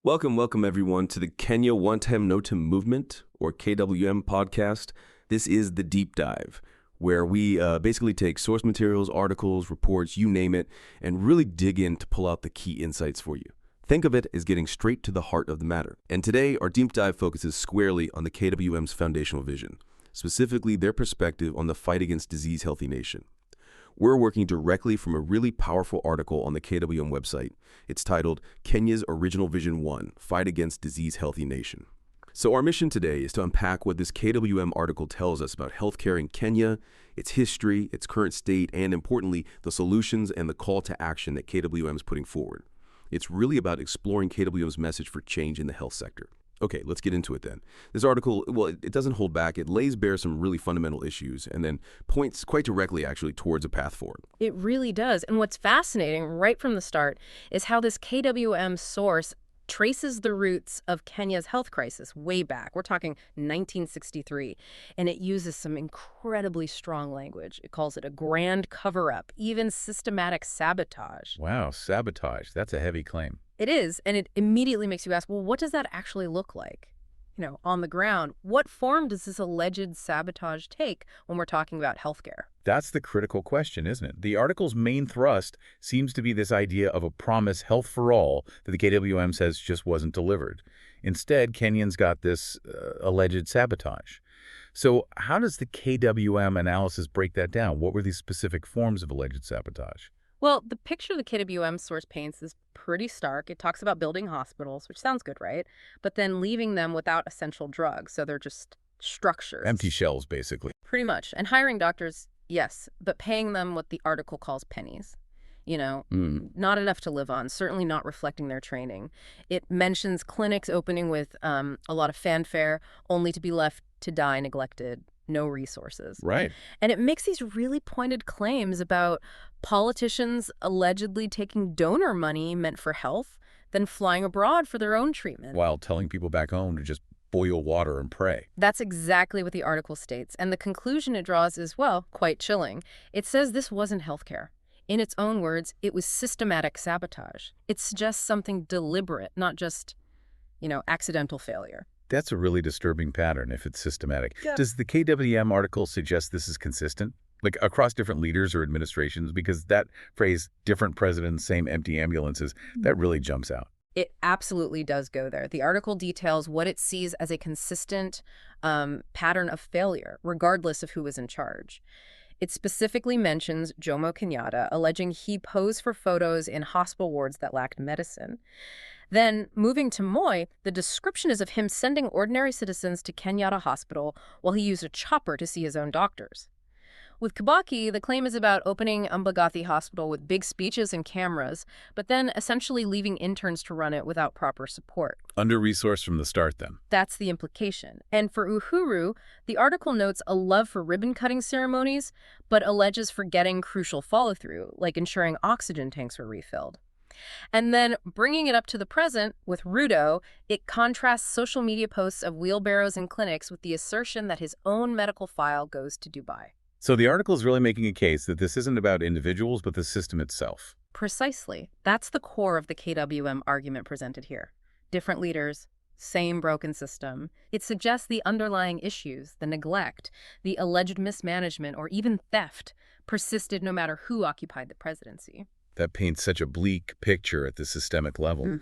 Welcome everyone to the Kenya One Time No Time Movement, or KWM podcast. This is the Deep Dive, where we basically take source materials, articles, reports, you name it, and really dig in to pull out the key insights for you. Think of it as getting straight to the heart of the matter. And today, our deep dive focuses squarely on the KWM's foundational vision, specifically their perspective on the fight against disease healthy nation. We're working directly from a really powerful article on the KWM website. It's titled, Kenya's Original Vision 1, Fight Against Disease Healthy Nation. So our mission today is to unpack what this KWM article tells us about healthcare in Kenya, its history, its current state, and importantly, the solutions and the call to action that KWM is putting forward. It's really about exploring KWM's message for change in the health sector. Okay, let's get into it then. This article, well, it doesn't hold back. It lays bare some really fundamental issues and then points quite directly, actually, towards a path forward. It really does. And what's fascinating right from the start is how this KWM source traces the roots of Kenya's health crisis way back. We're talking 1963. And it uses some incredibly strong language. It calls it a grand cover-up, even systematic sabotage. Wow, sabotage. That's a heavy claim. It is, and it immediately makes you ask, well, what does that actually look like? On the ground, what form does this alleged sabotage take when we're talking about healthcare? That's the critical question, isn't it? The article's main thrust seems to be this idea of a promise health for all that the KWM says just wasn't delivered. Instead, Kenyans got this alleged sabotage. So how does the KWM analysis break that down? What were these specific forms of alleged sabotage? Well, the picture the KWM source paints is pretty stark. It talks about building hospitals, which sounds good, right? But then leaving them without essential drugs, so they're just structures. Empty shells, basically. Pretty much. And hiring doctors, yes, but paying them what the article calls pennies. Not enough to live on, certainly not reflecting their training. It mentions clinics opening with a lot of fanfare, only to be left to die neglected. No resources. Right. And it makes these really pointed claims about politicians allegedly taking donor money meant for health, then flying abroad for their own treatment. While telling people back home to just boil water and pray. That's exactly what the article states. And the conclusion it draws is, well, quite chilling. It says this wasn't healthcare. In its own words, it was systematic sabotage. It suggests something deliberate, not just, accidental failure. That's a really disturbing pattern if it's systematic. Yeah. Does the KWM article suggest this is consistent? Like across different leaders or administrations? Because that phrase, different presidents, same empty ambulances, that really jumps out. It absolutely does go there. The article details what it sees as a consistent pattern of failure, regardless of who was in charge. It specifically mentions Jomo Kenyatta, alleging he posed for photos in hospital wards that lacked medicine. Then, moving to Moi, the description is of him sending ordinary citizens to Kenyatta Hospital while he used a chopper to see his own doctors. With Kibaki, the claim is about opening Mbagathi Hospital with big speeches and cameras, but then essentially leaving interns to run it without proper support. Under-resourced from the start, then. That's the implication. And for Uhuru, the article notes a love for ribbon-cutting ceremonies, but alleges forgetting crucial follow-through, like ensuring oxygen tanks were refilled. And then bringing it up to the present with Ruto, it contrasts social media posts of wheelbarrows in clinics with the assertion that his own medical file goes to Dubai. So the article is really making a case that this isn't about individuals, but the system itself. Precisely. That's the core of the KWM argument presented here. Different leaders, same broken system. It suggests the underlying issues, the neglect, the alleged mismanagement, or even theft, persisted no matter who occupied the presidency. That paints such a bleak picture at the systemic level.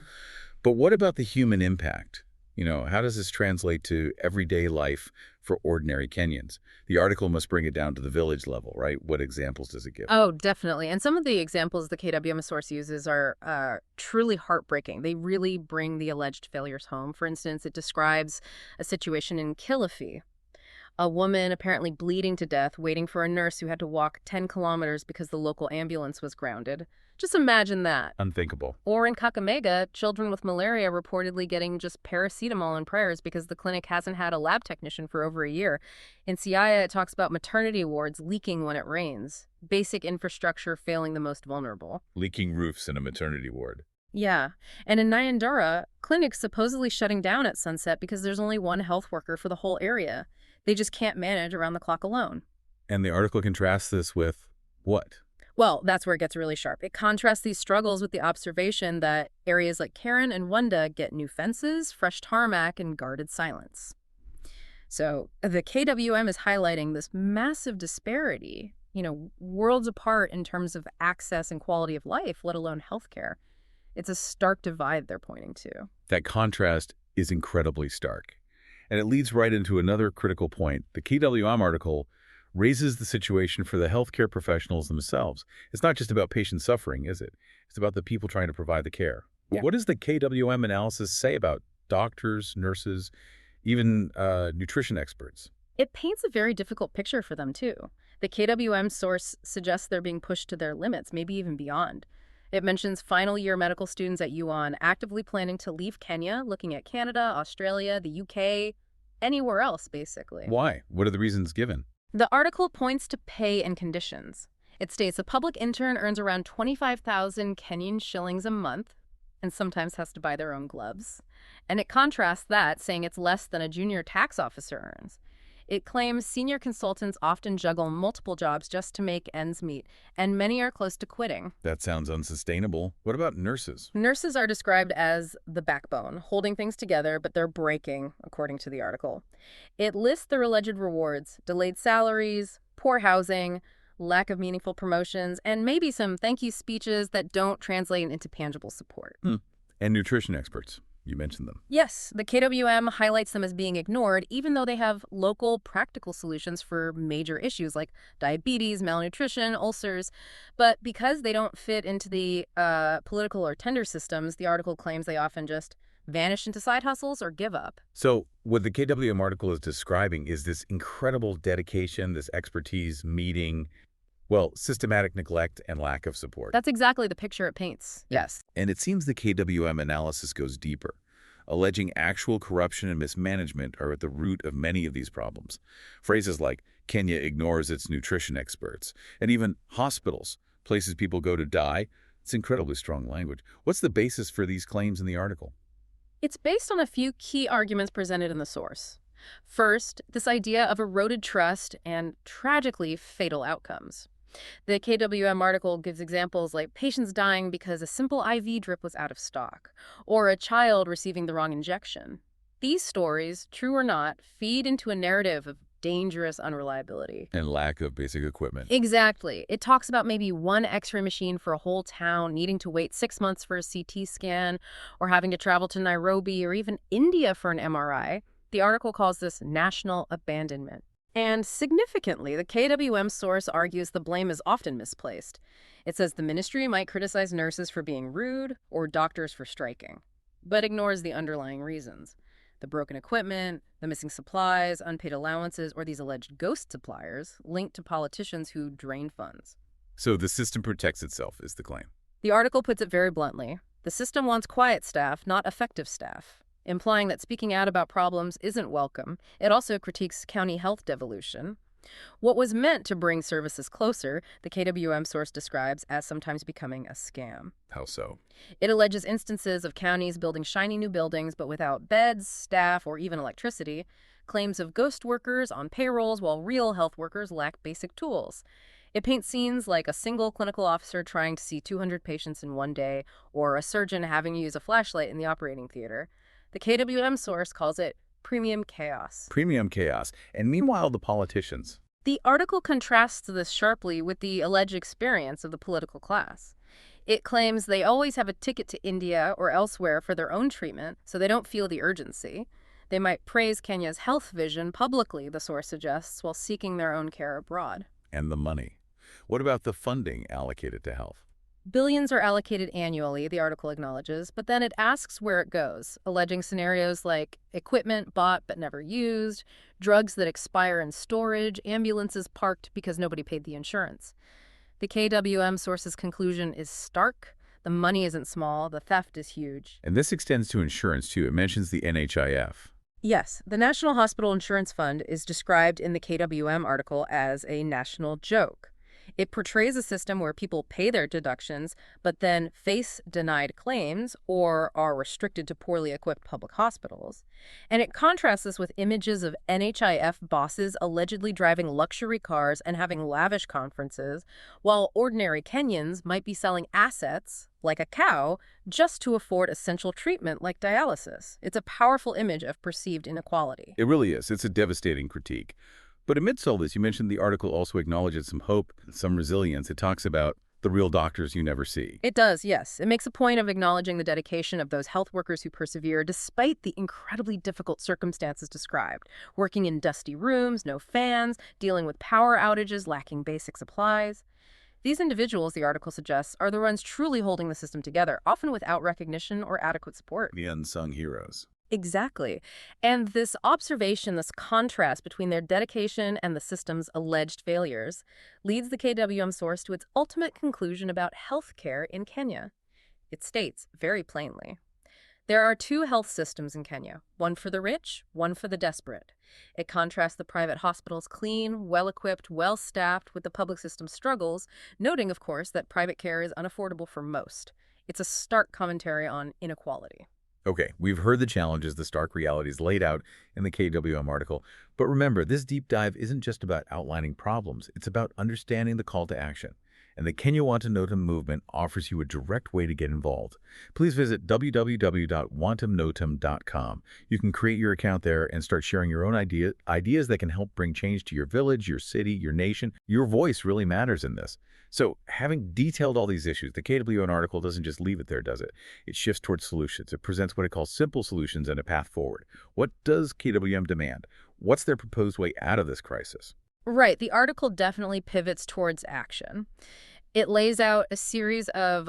But what about the human impact? How does this translate to everyday life for ordinary Kenyans? The article must bring it down to the village level, right? What examples does it give? Oh, definitely. And some of the examples the KWM source uses are truly heartbreaking. They really bring the alleged failures home. For instance, it describes a situation in Kilifi. A woman apparently bleeding to death, waiting for a nurse who had to walk 10 kilometers because the local ambulance was grounded. Just imagine that. Unthinkable. Or in Kakamega, children with malaria reportedly getting just paracetamol and prayers because the clinic hasn't had a lab technician for over a year. In Siaya, it talks about maternity wards leaking when it rains. Basic infrastructure failing the most vulnerable. Leaking roofs in a maternity ward. Yeah. And in Nyandura, clinics supposedly shutting down at sunset because there's only one health worker for the whole area. They just can't manage around the clock alone. And the article contrasts this with what? Well, that's where it gets really sharp. It contrasts these struggles with the observation that areas like Karen and Wunda get new fences, fresh tarmac, and guarded silence. So the KWM is highlighting this massive disparity, worlds apart in terms of access and quality of life, let alone healthcare. It's a stark divide they're pointing to. That contrast is incredibly stark. And it leads right into another critical point. The KWM article raises the situation for the healthcare professionals themselves. It's not just about patient suffering, is it? It's about the people trying to provide the care. Yeah. What does the KWM analysis say about doctors, nurses, even nutrition experts? It paints a very difficult picture for them, too. The KWM source suggests they're being pushed to their limits, maybe even beyond. It mentions final-year medical students at UON actively planning to leave Kenya, looking at Canada, Australia, the UK, anywhere else, basically. Why? What are the reasons given? The article points to pay and conditions. It states a public intern earns around 25,000 Kenyan shillings a month and sometimes has to buy their own gloves. And it contrasts that, saying it's less than a junior tax officer earns. It claims senior consultants often juggle multiple jobs just to make ends meet, and many are close to quitting. That sounds unsustainable. What about nurses? Nurses are described as the backbone, holding things together, but they're breaking, according to the article. It lists their alleged rewards: delayed salaries, poor housing, lack of meaningful promotions, and maybe some thank you speeches that don't translate into tangible support. And nutrition experts. You mentioned them. Yes, the KWM highlights them as being ignored, even though they have local, practical solutions for major issues like diabetes, malnutrition, ulcers. But because they don't fit into the political or tender systems, the article claims they often just vanish into side hustles or give up. So what the KWM article is describing is this incredible dedication, this expertise meeting, well, systematic neglect and lack of support. That's exactly the picture it paints. Yes. And it seems the KWM analysis goes deeper, alleging actual corruption and mismanagement are at the root of many of these problems. Phrases like Kenya ignores its nutrition experts, and even hospitals, places people go to die. It's incredibly strong language. What's the basis for these claims in the article? It's based on a few key arguments presented in the source. First, this idea of eroded trust and tragically fatal outcomes. The KWM article gives examples like patients dying because a simple IV drip was out of stock, or a child receiving the wrong injection. These stories, true or not, feed into a narrative of dangerous unreliability. And lack of basic equipment. Exactly. It talks about maybe one X-ray machine for a whole town, needing to wait 6 months for a CT scan, or having to travel to Nairobi or even India for an MRI. The article calls this national abandonment. And significantly, the KWM source argues the blame is often misplaced. It says the ministry might criticize nurses for being rude or doctors for striking, but ignores the underlying reasons. The broken equipment, the missing supplies, unpaid allowances, or these alleged ghost suppliers linked to politicians who drain funds. So the system protects itself, is the claim. The article puts it very bluntly. The system wants quiet staff, not effective staff, implying that speaking out about problems isn't welcome. It also critiques county health devolution. What was meant to bring services closer, the KWM source describes as sometimes becoming a scam. How so? It alleges instances of counties building shiny new buildings but without beds, staff, or even electricity, claims of ghost workers on payrolls while real health workers lack basic tools. It paints scenes like a single clinical officer trying to see 200 patients in one day, or a surgeon having to use a flashlight in the operating theater. The KWM source calls it premium chaos. Premium chaos. And meanwhile, the politicians. The article contrasts this sharply with the alleged experience of the political class. It claims they always have a ticket to India or elsewhere for their own treatment, so they don't feel the urgency. They might praise Kenya's health vision publicly, the source suggests, while seeking their own care abroad. And the money. What about the funding allocated to health? Billions are allocated annually, the article acknowledges, but then it asks where it goes, alleging scenarios like equipment bought but never used, drugs that expire in storage, ambulances parked because nobody paid the insurance. The KWM source's conclusion is stark. The money isn't small, the theft is huge. And this extends to insurance, too. It mentions the NHIF. Yes, the National Hospital Insurance Fund is described in the KWM article as a national joke. It portrays a system where people pay their deductions, but then face denied claims or are restricted to poorly equipped public hospitals. And it contrasts this with images of NHIF bosses allegedly driving luxury cars and having lavish conferences, while ordinary Kenyans might be selling assets, like a cow, just to afford essential treatment like dialysis. It's a powerful image of perceived inequality. It really is. It's a devastating critique. But amidst all this, you mentioned the article also acknowledges some hope, some resilience. It talks about the real doctors you never see. It does, yes. It makes a point of acknowledging the dedication of those health workers who persevere despite the incredibly difficult circumstances described, working in dusty rooms, no fans, dealing with power outages, lacking basic supplies. These individuals, the article suggests, are the ones truly holding the system together, often without recognition or adequate support. The unsung heroes. Exactly. And this observation, this contrast between their dedication and the system's alleged failures, leads the KWM source to its ultimate conclusion about healthcare in Kenya. It states very plainly, there are two health systems in Kenya, one for the rich, one for the desperate. It contrasts the private hospitals' clean, well-equipped, well-staffed with the public system's struggles, noting, of course, that private care is unaffordable for most. It's a stark commentary on inequality. Okay, we've heard the challenges, the stark realities laid out in the KWM article. But remember, this deep dive isn't just about outlining problems. It's about understanding the call to action. And the Kenyatta movement offers you a direct way to get involved. Please visit www.wantamnotam.com. You can create your account there and start sharing your own ideas that can help bring change to your village, your city, your nation. Your voice really matters in this. So having detailed all these issues, the KWM article doesn't just leave it there, does it? It shifts towards solutions. It presents what it calls simple solutions and a path forward. What does KWM demand? What's their proposed way out of this crisis? Right. The article definitely pivots towards action. It lays out a series of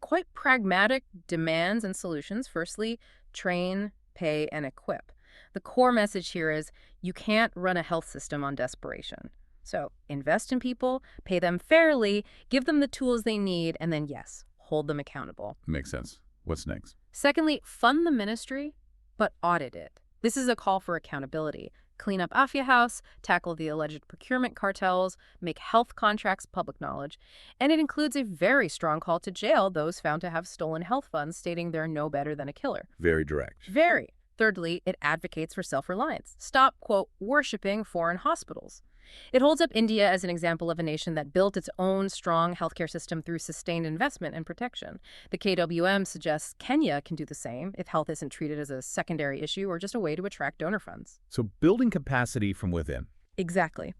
quite pragmatic demands and solutions. Firstly, train, pay, and equip. The core message here is you can't run a health system on desperation. So invest in people, pay them fairly, give them the tools they need, and then, yes, hold them accountable. Makes sense. What's next? Secondly, fund the ministry, but audit it. This is a call for accountability. Clean up Afya House, tackle the alleged procurement cartels, make health contracts public knowledge, and it includes a very strong call to jail those found to have stolen health funds, stating they're no better than a killer. Very direct. Very. Thirdly, it advocates for self-reliance. Stop, quote, worshipping foreign hospitals. It holds up India as an example of a nation that built its own strong healthcare system through sustained investment and protection. The KWM suggests Kenya can do the same if health isn't treated as a secondary issue or just a way to attract donor funds. So building capacity from within. Exactly.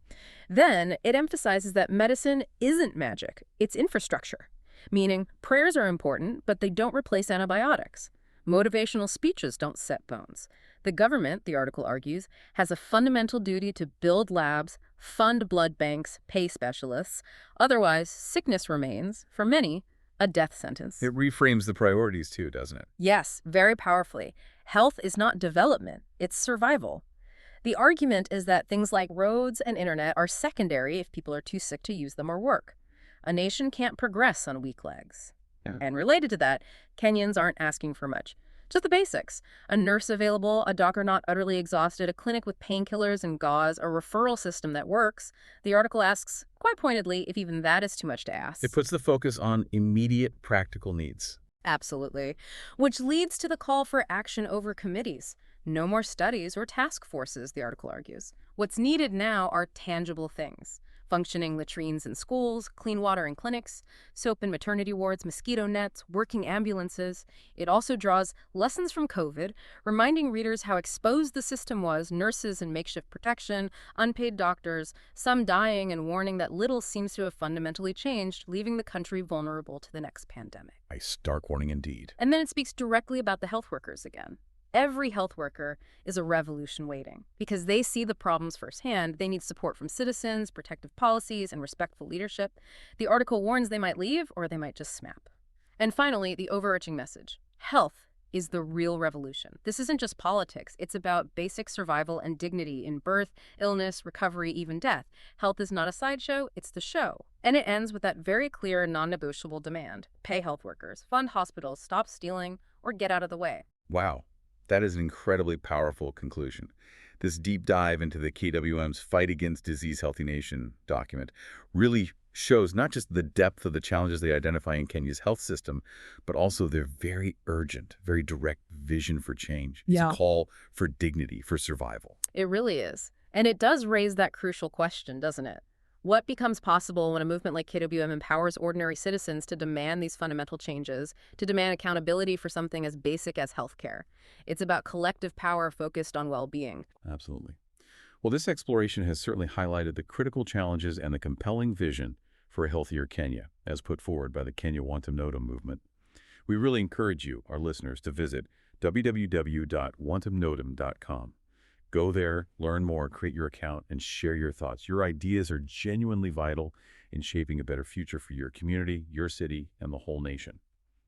Then it emphasizes that medicine isn't magic, it's infrastructure, meaning prayers are important, but they don't replace antibiotics. Motivational speeches don't set bones. The government, the article argues, has a fundamental duty to build labs, fund blood banks, pay specialists. Otherwise, sickness remains, for many, a death sentence. It reframes the priorities too, doesn't it? Yes, very powerfully. Health is not development, it's survival. The argument is that things like roads and internet are secondary if people are too sick to use them or work. A nation can't progress on weak legs. Yeah. And related to that, Kenyans aren't asking for much. Just the basics. A nurse available, a doctor not utterly exhausted, a clinic with painkillers and gauze, a referral system that works. The article asks, quite pointedly, if even that is too much to ask. It puts the focus on immediate practical needs. Absolutely. Which leads to the call for action over committees. No more studies or task forces, the article argues. What's needed now are tangible things. Functioning latrines in schools, clean water in clinics, soap in maternity wards, mosquito nets, working ambulances. It also draws lessons from COVID, reminding readers how exposed the system was, nurses in makeshift protection, unpaid doctors, some dying, and warning that little seems to have fundamentally changed, leaving the country vulnerable to the next pandemic. A stark warning indeed. And then it speaks directly about the health workers again. Every health worker is a revolution waiting. Because they see the problems firsthand, they need support from citizens, protective policies, and respectful leadership. The article warns they might leave or they might just snap. And finally, the overarching message. Health is the real revolution. This isn't just politics. It's about basic survival and dignity in birth, illness, recovery, even death. Health is not a sideshow, it's the show. And it ends with that very clear, non-negotiable demand. Pay health workers, fund hospitals, stop stealing, or get out of the way. Wow. That is an incredibly powerful conclusion. This deep dive into the KWM's Fight Against Disease Healthy Nation document really shows not just the depth of the challenges they identify in Kenya's health system, but also their very urgent, very direct vision for change. It's a call for dignity, for survival. It really is. And it does raise that crucial question, doesn't it? What becomes possible when a movement like KWM empowers ordinary citizens to demand these fundamental changes, to demand accountability for something as basic as healthcare? It's about collective power focused on well-being. Absolutely. Well, this exploration has certainly highlighted the critical challenges and the compelling vision for a healthier Kenya, as put forward by the Kenya Wantam Notam movement. We really encourage you, our listeners, to visit www.wantamnotam.com. Go there, learn more, create your account, and share your thoughts. Your ideas are genuinely vital in shaping a better future for your community, your city, and the whole nation.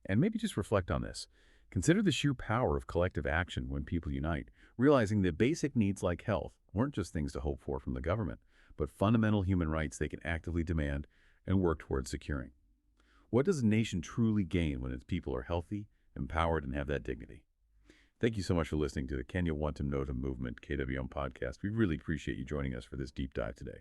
And maybe just reflect on this. Consider the sheer power of collective action when people unite, realizing that basic needs like health weren't just things to hope for from the government, but fundamental human rights they can actively demand and work towards securing. What does a nation truly gain when its people are healthy, empowered, and have that dignity? Thank you so much for listening to the Kenya Wantam Notam Movement KWM podcast. We really appreciate you joining us for this deep dive today.